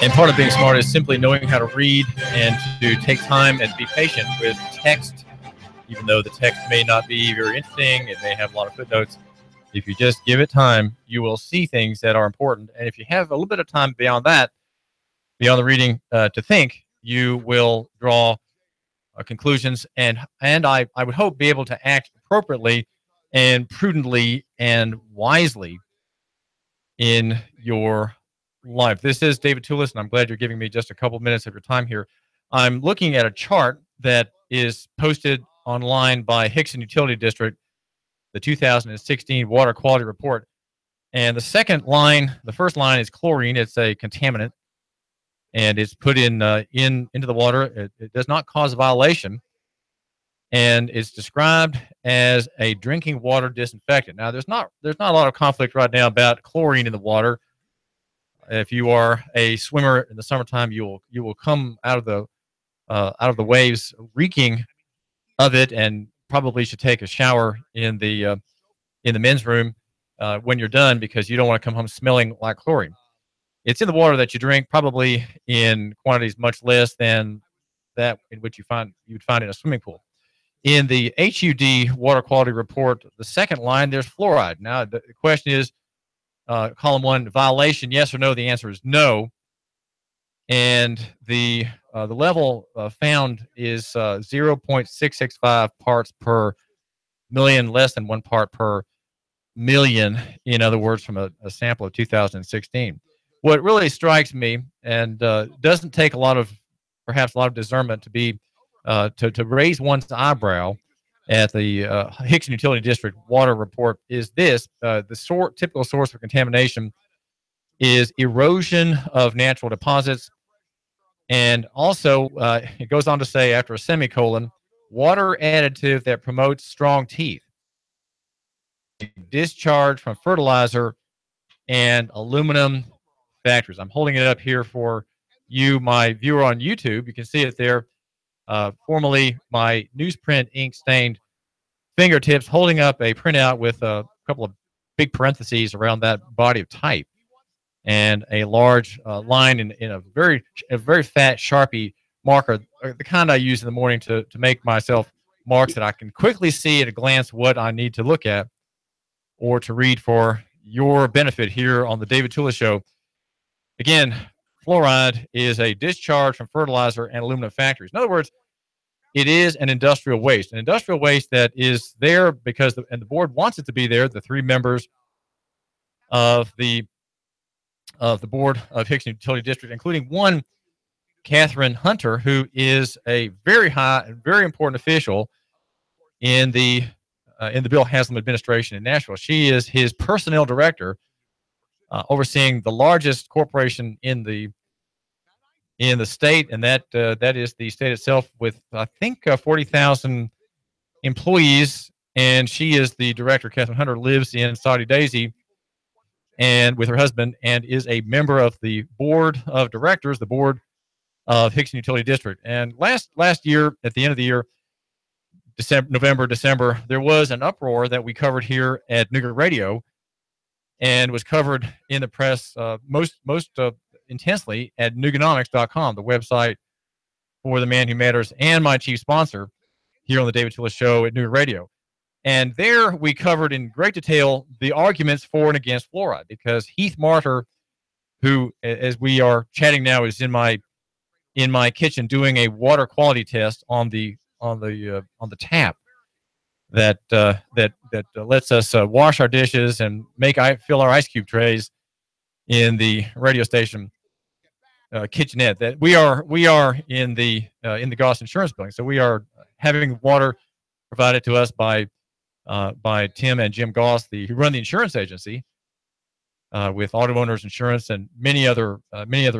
And part of being smart is simply knowing how to read and to take time and be patient with text, even though the text may not be very interesting. It may have a lot of footnotes. If you just give it time, you will see things that are important. And if you have a little bit of time beyond that, beyond the reading to think, you will draw conclusions and I would hope be able to act appropriately and prudently and wisely in your life. This is David Tulis, and I'm glad you're giving me just a couple minutes of your time here. I'm looking at a chart that is posted online by Hickson Utility District, the 2016 Water Quality Report. And the first line is chlorine. It's a contaminant, and it's put into the water. It does not cause a violation, and it's described as a drinking water disinfectant. Now, there's not a lot of conflict right now about chlorine in the water. If you are a swimmer in the summertime, you will come out of the waves reeking of it, and probably should take a shower in the men's room when you're done, because you don't want to come home smelling like chlorine. It's in the water that you drink, probably in quantities much less than that in which you would find in a swimming pool. In the HUD Water Quality Report, the second line, there's fluoride. Now, the question is, column 1, violation, yes or no? The answer is no. And the level found is 0.665 parts per million, less than 1 part per million, in other words, from a sample of 2016. What really strikes me, and doesn't take perhaps a lot of discernment to be to raise one's eyebrow at the Hickson Utility District Water Report, is this: the typical source of contamination is erosion of natural deposits, and also it goes on to say, after a semicolon, water additive that promotes strong teeth, discharge from fertilizer and aluminum factories. I'm holding it up here for you, my viewer on YouTube. You can see it there. Formerly my newsprint ink stained fingertips, holding up a printout with a couple of big parentheses around that body of type, and a large line in a very fat Sharpie marker, the kind I use in the morning to make myself marks that I can quickly see at a glance what I need to look at or to read for your benefit here on the David Tulis Show. Again, fluoride is a discharge from fertilizer and aluminum factories. In other words, it is an industrial waste that is there because the board wants it to be there. The 3 members of the board of Hickson Utility District, including one, Catherine Hunter, who is a very high and very important official in the Bill Haslam administration in Nashville. She is his personnel director, overseeing the largest corporation in the state, and that is the state itself, with I think 40,000 employees. And she is the director. Catherine Hunter lives in Saudi Daisy, and with her husband, and is a member of the board of directors, the board of Hickson Utility District. And last year, at the end of the year, November, December, there was an uproar that we covered here at Nooga Radio, and was covered in the press most intensely at Nooganomics.com, the website for The Man Who Matters and my chief sponsor here on the David Tulis Show at Nooga Radio. And there we covered in great detail the arguments for and against fluoride, because Heath Martyr, who, as we are chatting now, is in my kitchen doing a water quality test on the tap that lets us wash our dishes and fill our ice cube trays in the radio station kitchenette. That we are in the Goss Insurance Building, so we are having water provided to us by Tim and Jim Goss, who run the insurance agency, with Auto Owners Insurance and many other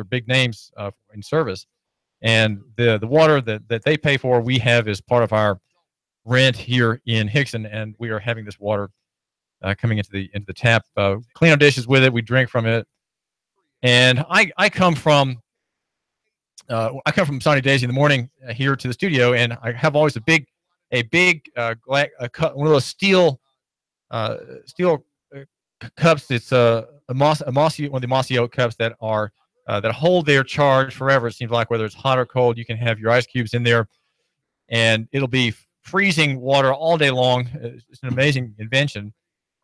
big names in service. And the water that they pay for, we have as part of our rent here in Hickson, and we are having this water coming into the tap. Clean our dishes with it. We drink from it. And I come from Saudi Daisy in the morning here to the studio, and I have always a big one of those steel cups. It's one of the mossy oak cups that are that hold their charge forever. It seems like whether it's hot or cold, you can have your ice cubes in there, and it'll be freezing water all day long. It's an amazing invention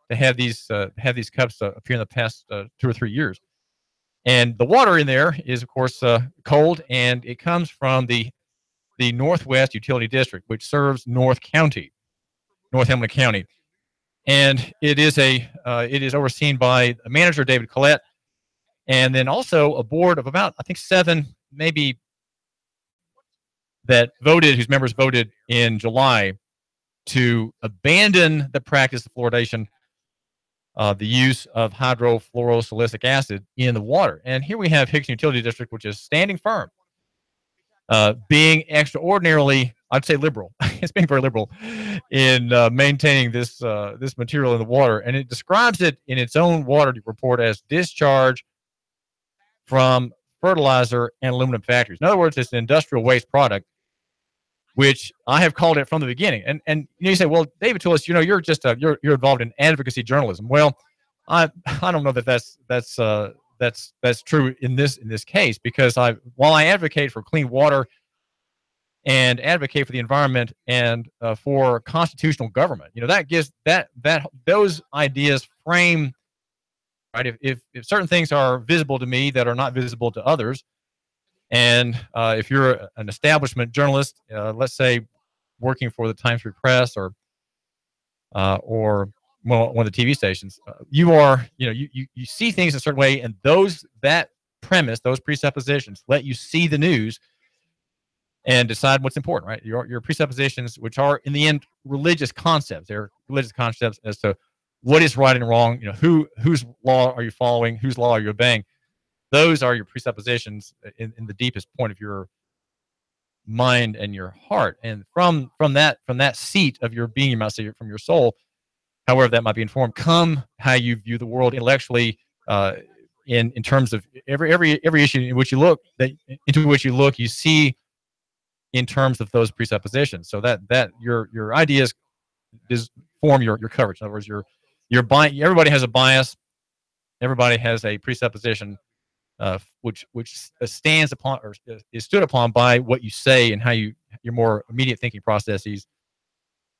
to have these cups appear in the past 2 or 3 years. And the water in there is, of course, cold, and it comes from the Northwest Utility District, which serves North Hamilton County, and it is overseen by a manager, David Collette, and then also a board of about, I think, 7, maybe, whose members voted in July to abandon the practice of fluoridation, the use of hydrofluorosilicic acid in the water. And here we have Hickson Utility District, which is standing firm, being extraordinarily, I'd say, liberal. It's being very liberal in maintaining this material in the water, and it describes it in its own water report as discharge from fertilizer and aluminum factories. In other words, it's an industrial waste product, which I have called it from the beginning. And you say, well, David Tulis, you're involved in advocacy journalism. Well, I don't know that that's true in this case, because while I advocate for clean water and advocate for the environment and for constitutional government, that gives that those ideas frame, right. If certain things are visible to me that are not visible to others, and if you're an establishment journalist, let's say working for the Times Free Press or one of the TV stations, you see things in a certain way, and that premise, those presuppositions, let you see the news and decide what's important, right? Your presuppositions, which are in the end religious concepts, they're religious concepts as to what is right and wrong. Whose law are you following? Whose law are you obeying? Those are your presuppositions in the deepest point of your mind and your heart. And from that seat of your being, you might say, from your soul, however that might be informed, come how you view the world intellectually, in terms of every issue into which you look, you see in terms of those presuppositions. So that your ideas form your coverage. In other words, everybody has a bias, everybody has a presupposition, which stands upon or is stood upon by what you say, and how your more immediate thinking processes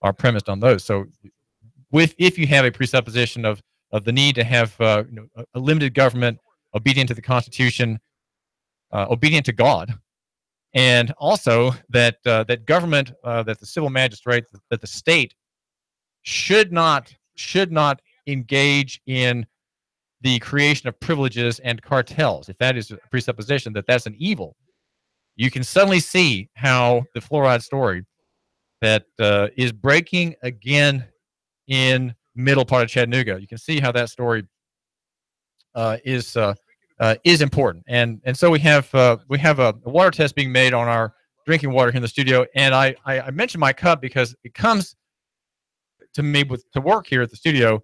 are premised on those. So if you have a presupposition of the need to have a limited government, obedient to the Constitution, obedient to God, and also that government, that the civil magistrate, that the state should not engage in the creation of privileges and cartels. If that is a presupposition that that's an evil, you can suddenly see how the fluoride story that is breaking again in middle part of Chattanooga. You can see how that story is important, and so we have a water test being made on our drinking water here in the studio. And I mentioned my cup because it comes to me to work here at the studio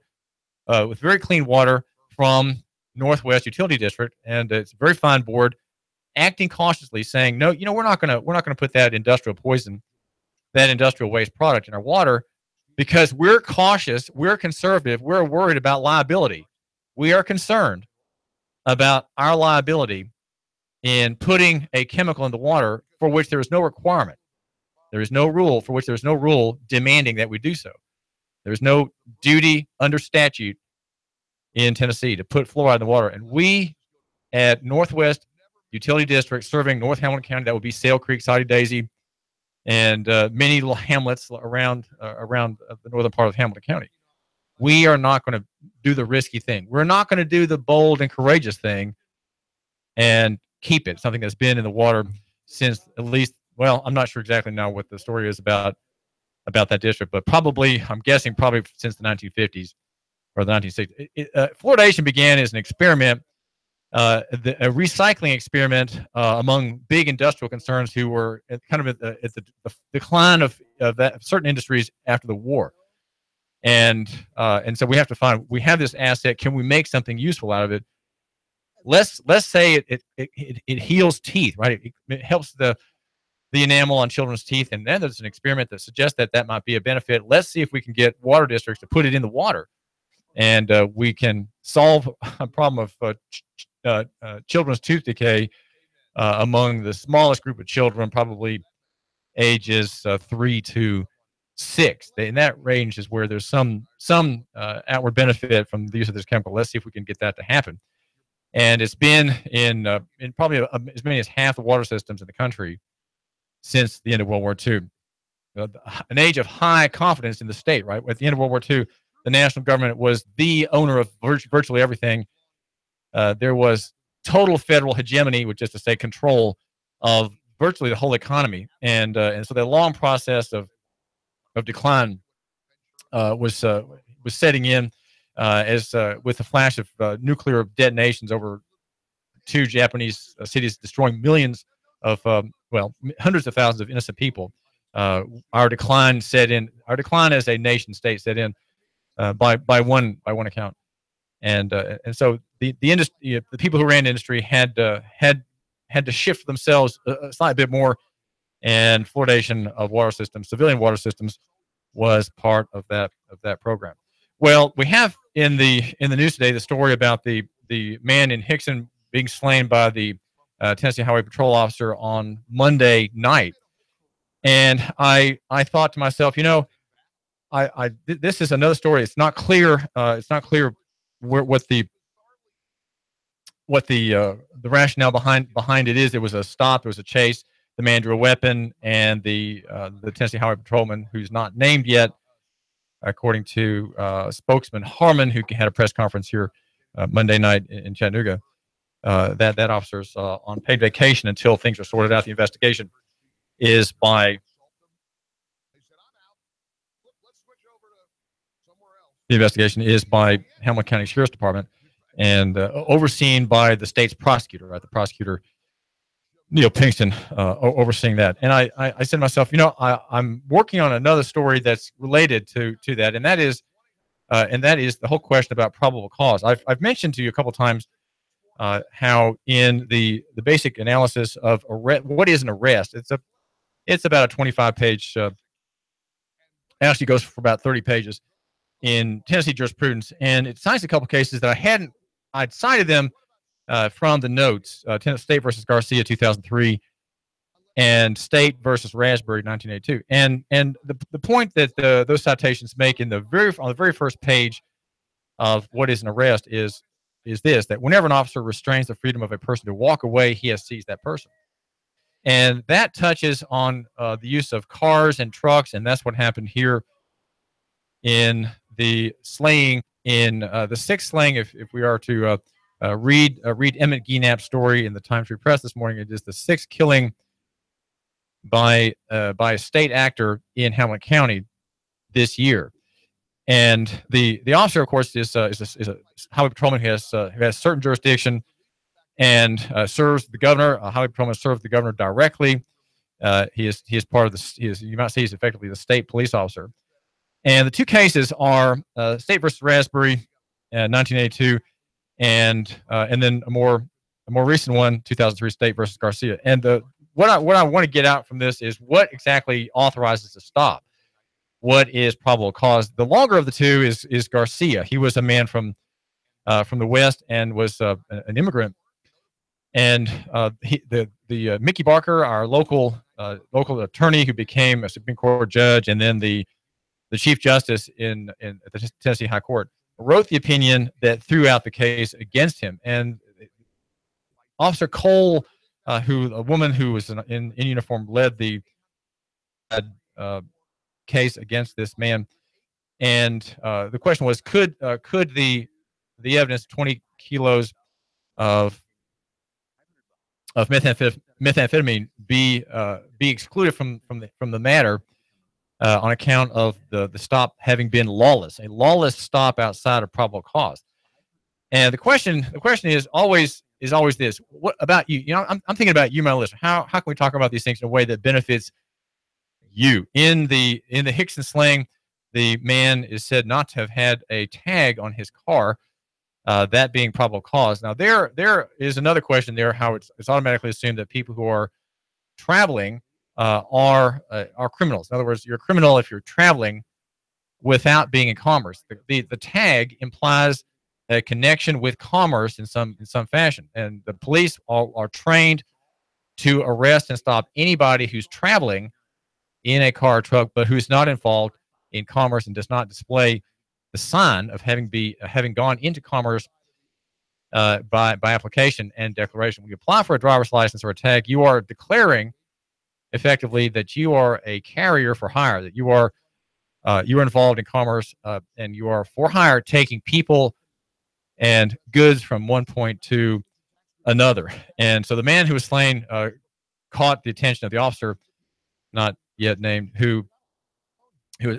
with very clean water from Northwest Utility District, and it's a very fine board acting cautiously, saying, no, we're not gonna put that industrial poison, that industrial waste product in our water, because we're cautious, we're conservative, we're worried about liability. We are concerned about our liability in putting a chemical in the water for which there is no requirement. There is no rule, for which there is no rule demanding that we do so. There is no duty under statute in Tennessee to put fluoride in the water. And we at Northwest Utility District, serving North Hamilton County, that would be Sale Creek, Soddy Daisy, and many little hamlets around the northern part of Hamilton County. We are not going to do the risky thing. We're not going to do the bold and courageous thing and keep it, something that's been in the water since at least, well, I'm not sure exactly now what the story is about that district, but I'm guessing since the 1950s or the 1960s. Fluoridation began as an experiment, a recycling experiment among big industrial concerns who were kind of at the decline of certain industries after the war. And so we have this asset. Can we make something useful out of it? Let's say it heals teeth, right? It helps the enamel on children's teeth. And then there's an experiment that suggests that might be a benefit. Let's see if we can get water districts to put it in the water, and we can solve a problem of children's tooth decay among the smallest group of children, probably ages 3 to 6. In that range is where there's some outward benefit from the use of this chemical. Let's see if we can get that to happen. And it's been in probably as many as half the water systems in the country since the end of World War II. An age of high confidence in the state, right? At the end of World War II, the national government was the owner of virtually everything. There was total federal hegemony, which is to say control of virtually the whole economy. And so the long process of decline was setting in as with the flash of nuclear detonations over 2 Japanese cities, destroying millions of hundreds of thousands of innocent people. Our decline set in. Our decline as a nation state set in by one account, and so the industry, the people who ran the industry had to shift themselves a slight bit more, and fluoridation of water systems, civilian water systems, was part of that program. Well, we have in the news today the story about the man in Hickson being slain by the Tennessee Highway Patrol officer on Monday night. And I thought to myself, this is another story. It's not clear. It's not clear what the rationale behind it is. There was a stop. There was a chase. The man drew a weapon, and the Tennessee Highway Patrolman, who's not named yet, according to spokesman Harmon, who had a press conference here Monday night in Chattanooga, that officer's on paid vacation until things are sorted out. The investigation is by Hamilton County Sheriff's Department and overseen by the state's prosecutor, right? The prosecutor, Neil Pinkston, overseeing that. And I said to myself, I'm working on another story that's related to that, and that is the whole question about probable cause. I've mentioned to you a couple of times how in the basic analysis of what is an arrest, it's about a 25-page, actually goes for about 30 pages in Tennessee jurisprudence, and it cites a couple of cases that I'd cited them from the notes, Tennessee State versus Garcia, 2003, and State versus Raspberry, 1982. And the point that those citations make on the very first page of what is an arrest is this: that whenever an officer restrains the freedom of a person to walk away, he has seized that person. And that touches on the use of cars and trucks, and that's what happened here in the slaying, in the sixth slaying. If we are to read Emmett Geenap's story in the Times Free Press this morning, it is the sixth killing by a state actor in Hamilton County this year. And the officer, of course, is a highway patrolman who has certain jurisdiction and serves the governor. A highway patrolman serves the governor directly. He is part of you might say he's effectively the state police officer. And the two cases are State versus Raspberry, 1982, and then a more recent one, 2003, State versus Garcia. And what I want to get out from this is what exactly authorizes a stop. What is probable cause? The longer of the two is Garcia. He was a man from the West and was an immigrant. And the Mickey Barker, our local attorney who became a Supreme Court judge, and then the Chief Justice in the Tennessee High Court, wrote the opinion that threw out the case against him. And Officer Cole, a woman who was in uniform, led the case against this man. And the question was, could the evidence, 20 kilos of methamphetamine, be excluded from the matter on account of the stop having been lawless, a lawless stop outside of probable cause? And the question is always this: what about you? I'm thinking about you, my listener. How can we talk about these things in a way that benefits you? In the Hickson slaying, the man is said not to have had a tag on his car, that being probable cause. Now there is another question there: how it's automatically assumed that people who are traveling are criminals. In other words, you're a criminal if you're traveling without being in commerce. The tag implies a connection with commerce in some fashion. And the police are trained to arrest and stop anybody who's traveling in a car or truck, but who's not involved in commerce and does not display the sign of having gone into commerce by application and declaration. When you apply for a driver's license or a tag, you are declaring effectively that you are a carrier for hire, that you are involved in commerce, and you are for hire, taking people and goods from one point to another. And so the man who was slain caught the attention of the officer, not yet named, who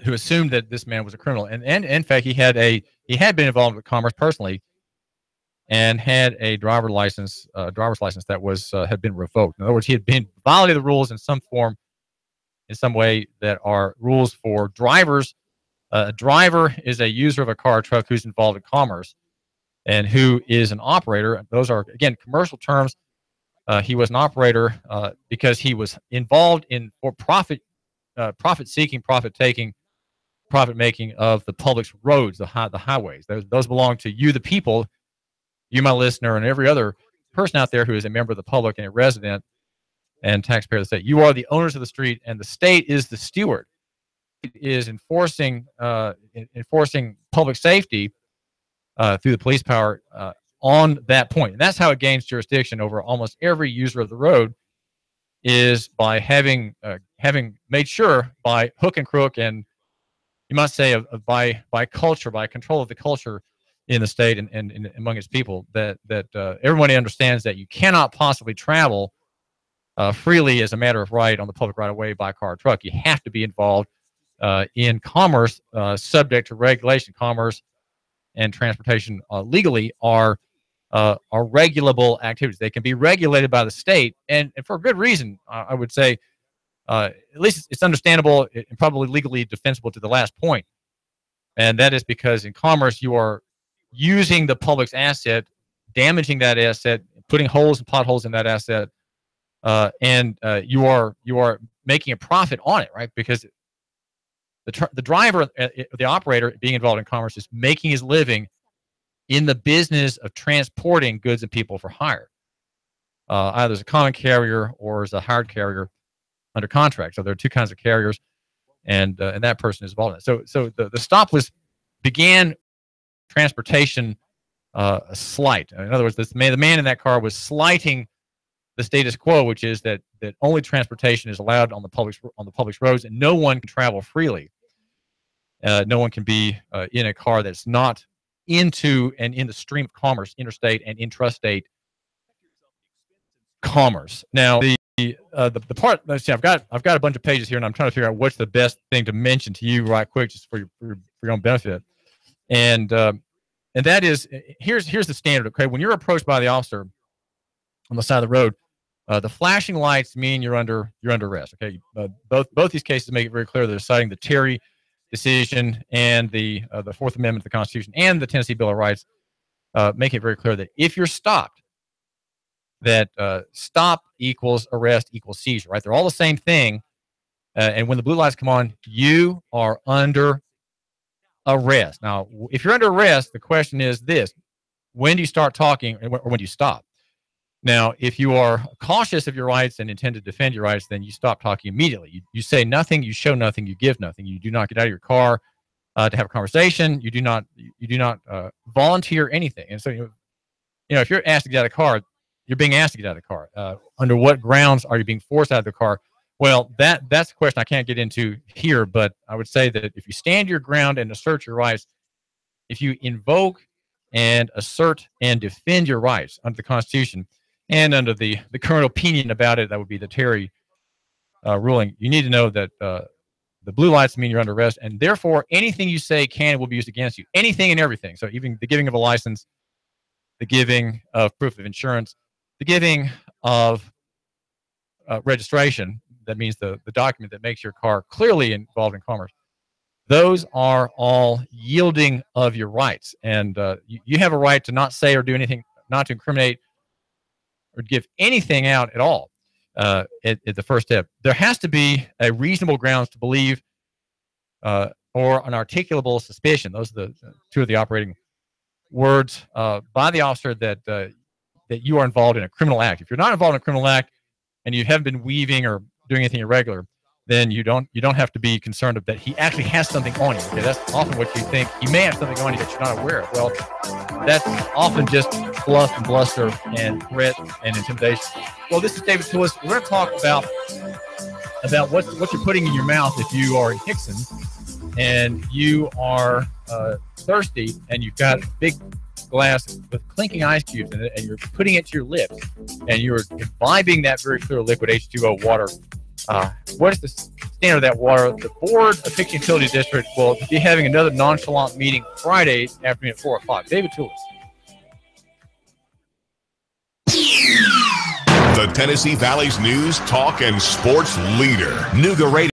assumed that this man was a criminal. And in fact, he had been involved with commerce personally, and had a driver's license that was had been revoked. In other words, he had been violated the rules in some form, in some way, that are rules for drivers. A driver is a user of a car or truck who's involved in commerce, and who is an operator. Those are, again, commercial terms. He was an operator because he was involved in profit seeking, profit taking, profit making of the public's roads, the highways. Those belong to you, the people, you, my listener, and every other person out there who is a member of the public and a resident and taxpayer of the state. You are the owners of the street, and the state is the steward. It is enforcing public safety through the police power on that point. And that's how it gains jurisdiction over almost every user of the road, is by having made sure, by hook and crook, and you must say by culture, by control of the culture in the state and among its people, that everybody understands that you cannot possibly travel freely as a matter of right on the public right of way by car or truck. You have to be involved in commerce, subject to regulation. Commerce and transportation legally are regulable activities. They can be regulated by the state, and for a good reason, I would say. At least it's understandable and probably legally defensible to the last point. And that is because in commerce, you are using the public's asset, damaging that asset, putting holes and potholes in that asset, and you are making a profit on it, right? Because the driver, the operator being involved in commerce, is making his living in the business of transporting goods and people for hire, either as a common carrier or as a hired carrier under contract. So there are two kinds of carriers, and that person is involved in it. So the stop began transportation slight. In other words, the man in that car was slighting the status quo, which is that only transportation is allowed on the public's roads, and no one can travel freely. No one can be in a car that's not into and in the stream of commerce, interstate and intrastate commerce. Now, the part, let's see, I've got a bunch of pages here, and I'm trying to figure out what's the best thing to mention to you right quick, just for your own benefit. And that is, here's the standard. Okay, when you're approached by the officer on the side of the road, the flashing lights mean you're under arrest. Okay, both these cases make it very clear they're citing the Terry decision and the Fourth Amendment to the Constitution and the Tennessee Bill of Rights, make it very clear that if you're stopped, that stop equals arrest equals seizure, right? They're all the same thing. And when the blue lights come on, you are under arrest. Now, if you're under arrest, the question is this: when do you start talking, or when do you stop? Now, if you are cautious of your rights and intend to defend your rights, then you stop talking immediately. You say nothing, you show nothing, you give nothing. You do not get out of your car to have a conversation. You do not volunteer anything. And so, if you're asked to get out of the car, you're being asked to get out of the car. Under what grounds are you being forced out of the car? Well, that's a question I can't get into here, but I would say that if you stand your ground and assert your rights, if you invoke and assert and defend your rights under the Constitution and under the current opinion about it, that would be the Terry ruling, you need to know that the blue lights mean you're under arrest, and therefore anything you say can and will be used against you. Anything and everything. So even the giving of a license, the giving of proof of insurance, the giving of registration, that means the document that makes your car clearly involved in commerce. Those are all yielding of your rights. And you have a right to not say or do anything, not to incriminate or give anything out at all at the first step. There has to be a reasonable grounds to believe or an articulable suspicion. Those are the two of the operating words by the officer that that you are involved in a criminal act. If you're not involved in a criminal act and you haven't been weaving or doing anything irregular, then you don't have to be concerned that he actually has something on you. Okay, that's often what you think. He may have something on you that you're not aware of. Well, that's often just bluff and bluster and threat and intimidation. Well, this is David Tulis. We're going to talk about what you're putting in your mouth if you are in Hickson and you are thirsty and you've got a big glass with clinking ice cubes in it and you're putting it to your lips and you're imbibing that very clear liquid H2O water. What is the standard of that water? The board of Hickson Utility District will be having another nonchalant meeting Friday afternoon at 4 o'clock. David Tulis. The Tennessee Valley's news, talk, and sports leader, Nooga Radio.